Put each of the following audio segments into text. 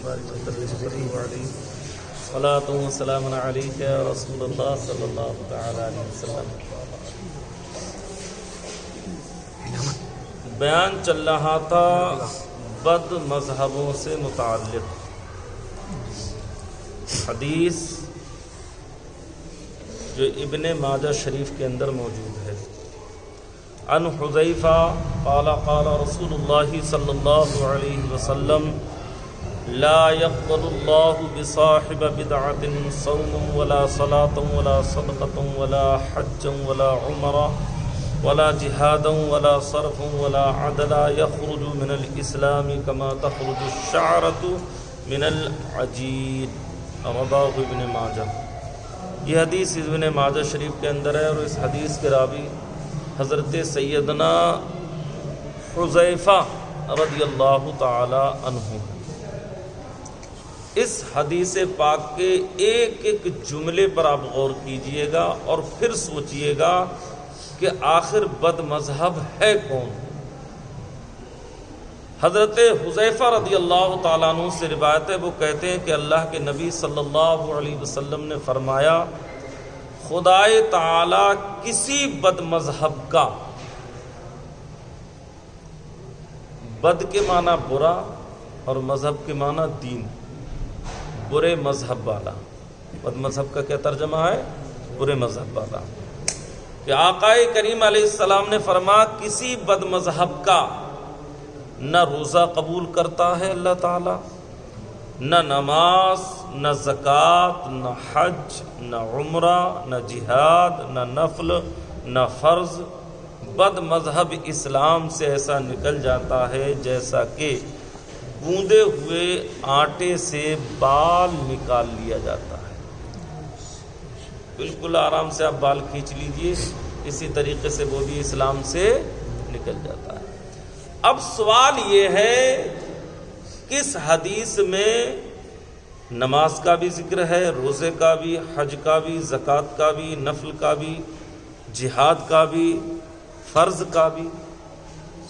وبارك وسلم عليه صلاة وسلام عليك يا رسول الله صلى الله تعالى عليه وسلم. بیان چل رہا تھا بد مذہبوں سے متعلق حدیث جو ابن ماجہ شریف کے اندر موجود ہے. عن حذیفہ قال قال رسول اللہ صلی اللہ علیہ وسلم لا يقبل الله بصاحب بدعة صوم ولا صلاة ولا صدقة ولا حج ولا عمرة ولا جهادا ولا صرف ولا عدلا يخرج من الإسلام كما تخرج الشعرة من العجين. رواه ابن ماجہ. یہ حدیث ابن ماجہ شریف کے اندر ہے اور اس حدیث کے راوی حضرت سیدنا حذیفہ رضی اللہ تعالی عنہ ہیں. اس حدیث پاک کے ایک ایک جملے پر آپ غور کیجئے گا اور پھر سوچئے گا کہ آخر بد مذہب ہے کون. حضرت حذیفہ رضی اللہ تعالیٰ عنہ سے روایت ہے، وہ کہتے ہیں کہ اللہ کے نبی صلی اللہ علیہ وسلم نے فرمایا خدائے تعالی کسی بد مذہب کا، بد کے معنی برا اور مذہب کے معنی دین، برے مذہب والا. بد مذہب کا کیا ترجمہ ہے؟ برے مذہب والا. کہ آقا کریم علیہ السلام نے فرمایا کسی بد مذہب کا نہ روزہ قبول کرتا ہے اللہ تعالی، نہ نماز، نہ زکوٰۃ، نہ حج، نہ عمرہ، نہ جہاد، نہ نفل، نہ فرض. بد مذہب اسلام سے ایسا نکل جاتا ہے جیسا کہ گوندے ہوئے آٹے سے بال نکال لیا جاتا ہے. بالکل آرام سے آپ بال کھینچ لیجئے، اسی طریقے سے وہ بھی اسلام سے نکل جاتا ہے. اب سوال یہ ہے کس حدیث میں نماز کا بھی ذکر ہے، روزے کا بھی، حج کا بھی، زکوٰۃ کا بھی، نفل کا بھی، جہاد کا بھی، فرض کا بھی،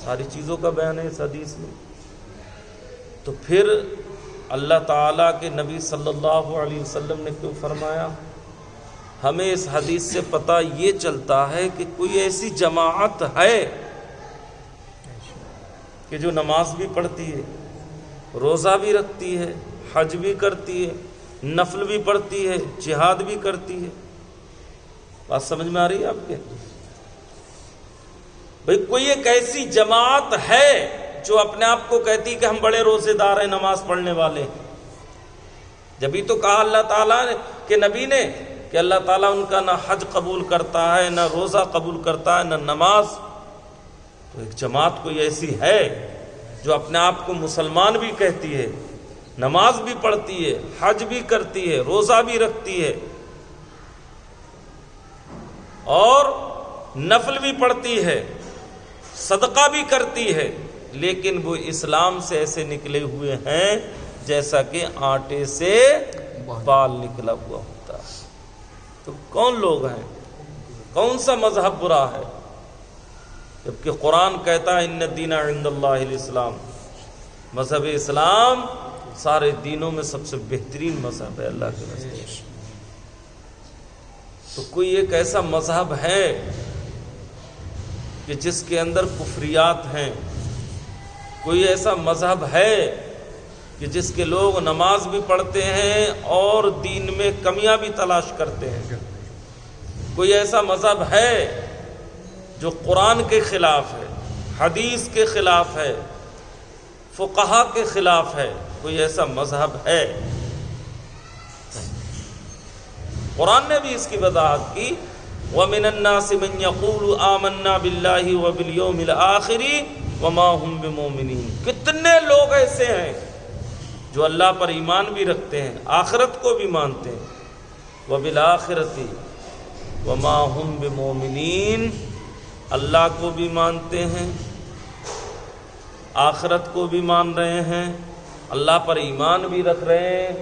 ساری چیزوں کا بیان ہے اس حدیث میں. تو پھر اللہ تعالیٰ کے نبی صلی اللہ علیہ وسلم نے کیوں فرمایا؟ ہمیں اس حدیث سے پتہ یہ چلتا ہے کہ کوئی ایسی جماعت ہے کہ جو نماز بھی پڑھتی ہے، روزہ بھی رکھتی ہے، حج بھی کرتی ہے، نفل بھی پڑھتی ہے، جہاد بھی کرتی ہے. بات سمجھ میں آ رہی ہے آپ کے؟ بھئی کوئی ایک ایسی جماعت ہے جو اپنے آپ کو کہتی کہ ہم بڑے روزے دار ہیں، نماز پڑھنے والے ہیں. جبھی تو کہا اللہ تعالیٰ نے کہ نبی نے کہ اللہ تعالیٰ ان کا نہ حج قبول کرتا ہے، نہ روزہ قبول کرتا ہے، نہ نماز. تو ایک جماعت کوئی ایسی ہے جو اپنے آپ کو مسلمان بھی کہتی ہے، نماز بھی پڑھتی ہے، حج بھی کرتی ہے، روزہ بھی رکھتی ہے اور نفل بھی پڑھتی ہے، صدقہ بھی کرتی ہے، لیکن وہ اسلام سے ایسے نکلے ہوئے ہیں جیسا کہ آٹے سے بال نکلا ہوا ہوتا ہے. تو کون لوگ ہیں؟ کون سا مذہب برا ہے؟ جبکہ قرآن کہتا ہے ان الدین عند اللہ الاسلام، مذہب اسلام سارے دینوں میں سب سے بہترین مذہب ہے اللہ کے نزدیک. تو کوئی ایک ایسا مذہب ہے کہ جس کے اندر کفریات ہیں، کوئی ایسا مذہب ہے کہ جس کے لوگ نماز بھی پڑھتے ہیں اور دین میں کمیاں بھی تلاش کرتے ہیں، کوئی ایسا مذہب ہے جو قرآن کے خلاف ہے، حدیث کے خلاف ہے، فقہا کے خلاف ہے، کوئی ایسا مذہب ہے؟ قرآن نے بھی اس کی وضاحت کی وَمِنَ النَّاسِ مَن يَقُولُ آمَنَّا بِاللَّهِ وَبِالْيَوْمِ الْآخِرِ وَمَا هُمْ بِمُؤْمِنِينَ. کتنے لوگ ایسے ہیں جو اللہ پر ایمان بھی رکھتے ہیں، آخرت کو بھی مانتے ہیں، وَبِالْآخِرَةِ وَمَا هُمْ بِمُؤْمِنِينَ، اللہ کو بھی مانتے ہیں، آخرت کو بھی مان رہے ہیں، اللہ پر ایمان بھی رکھ رہے ہیں،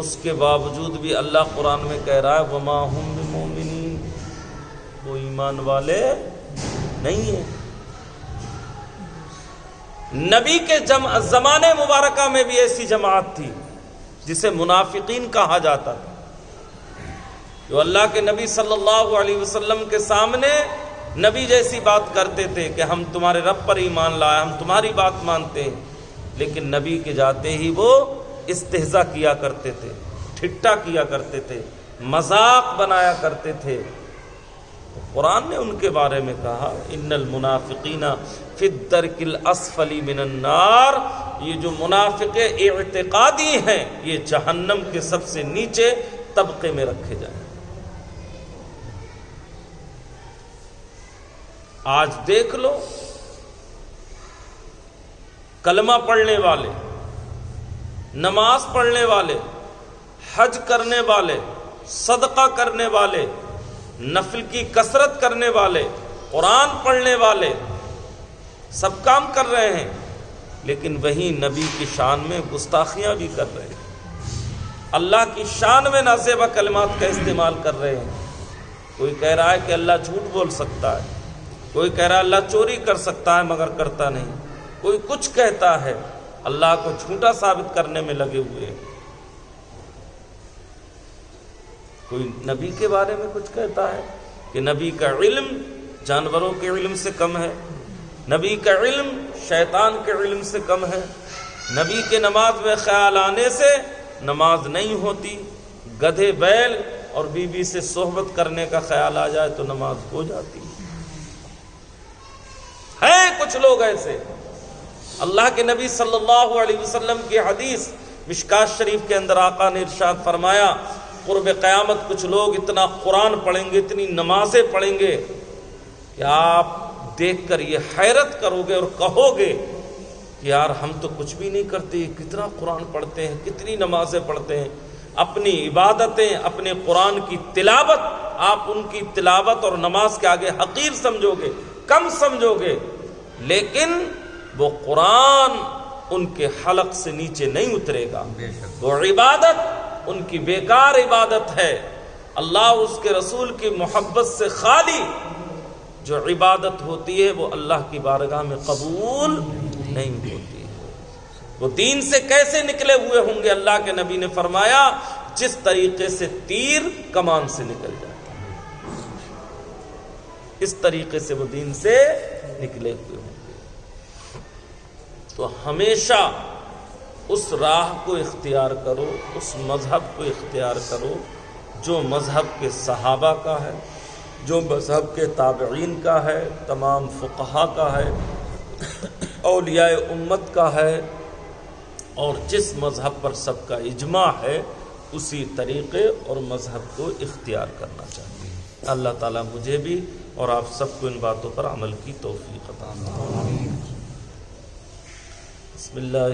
اس کے باوجود بھی اللہ قرآن میں کہہ رہا ہے وَمَا هُمْ بِمُؤْمِنِينَ، وہ ایمان والے نہیں ہیں. نبی کے زمانے مبارکہ میں بھی ایسی جماعت تھی جسے منافقین کہا جاتا تھا، جو اللہ کے نبی صلی اللہ علیہ وسلم کے سامنے نبی جیسی بات کرتے تھے کہ ہم تمہارے رب پر ایمان لائے، ہم تمہاری بات مانتے ہیں، لیکن نبی کے جاتے ہی وہ استہزاء کیا کرتے تھے، ٹھٹا کیا کرتے تھے، مذاق بنایا کرتے تھے۔ قرآن نے ان کے بارے میں کہا ان المنافقین فی الدرک الاسفل من النار، یہ جو منافق اعتقادی ہیں یہ جہنم کے سب سے نیچے طبقے میں رکھے جائیں۔ آج دیکھ لو، کلمہ پڑھنے والے، نماز پڑھنے والے، حج کرنے والے، صدقہ کرنے والے، نفل کی کثرت کرنے والے، قرآن پڑھنے والے، سب کام کر رہے ہیں، لیکن وہیں نبی کی شان میں گستاخیاں بھی کر رہے ہیں، اللہ کی شان میں نازیبہ کلمات کا استعمال کر رہے ہیں۔ کوئی کہہ رہا ہے کہ اللہ جھوٹ بول سکتا ہے، کوئی کہہ رہا ہے اللہ چوری کر سکتا ہے مگر کرتا نہیں، کوئی کچھ کہتا ہے، اللہ کو جھوٹا ثابت کرنے میں لگے ہوئے ہیں۔ کوئی نبی کے بارے میں کچھ کہتا ہے کہ نبی کا علم جانوروں کے علم سے کم ہے، نبی کا علم شیطان کے علم سے کم ہے، نبی کے نماز میں خیال آنے سے نماز نہیں ہوتی، گدھے بیل اور بیوی سے صحبت کرنے کا خیال آ جائے تو نماز ہو جاتی ہے۔ کچھ لوگ ایسے، اللہ کے نبی صلی اللہ علیہ وسلم کی حدیث مشکات شریف کے اندر آقا نے ارشاد فرمایا قرب قیامت کچھ لوگ اتنا قرآن پڑھیں گے، اتنی نمازیں پڑھیں گے کہ آپ دیکھ کر یہ حیرت کرو گے اور کہو گے کہ یار ہم تو کچھ بھی نہیں کرتے، کتنا قرآن پڑھتے ہیں، کتنی نمازیں پڑھتے ہیں۔ اپنی عبادتیں، اپنے قرآن کی تلاوت، آپ ان کی تلاوت اور نماز کے آگے حقیر سمجھو گے، کم سمجھو گے، لیکن وہ قرآن ان کے حلق سے نیچے نہیں اترے گا۔ وہ عبادت ان کی بیکار عبادت ہے، اللہ اس کے رسول کی محبت سے خالی جو عبادت ہوتی ہے وہ اللہ کی بارگاہ میں قبول نہیں ہوتی ہے۔ وہ دین سے کیسے نکلے ہوئے ہوں گے؟ اللہ کے نبی نے فرمایا جس طریقے سے تیر کمان سے نکل جاتا ہے، اس طریقے سے وہ دین سے نکلے ہوئے ہوں گے۔ تو ہمیشہ اس راہ کو اختیار کرو، اس مذہب کو اختیار کرو جو مذہب کے صحابہ کا ہے، جو مذہب کے تابعین کا ہے، تمام فقہا کا ہے، اولیاء امت کا ہے، اور جس مذہب پر سب کا اجماع ہے اسی طریقے اور مذہب کو اختیار کرنا چاہیے۔ اللہ تعالیٰ مجھے بھی اور آپ سب کو ان باتوں پر عمل کی توفیق عطا فرمائے۔ بسم اللہ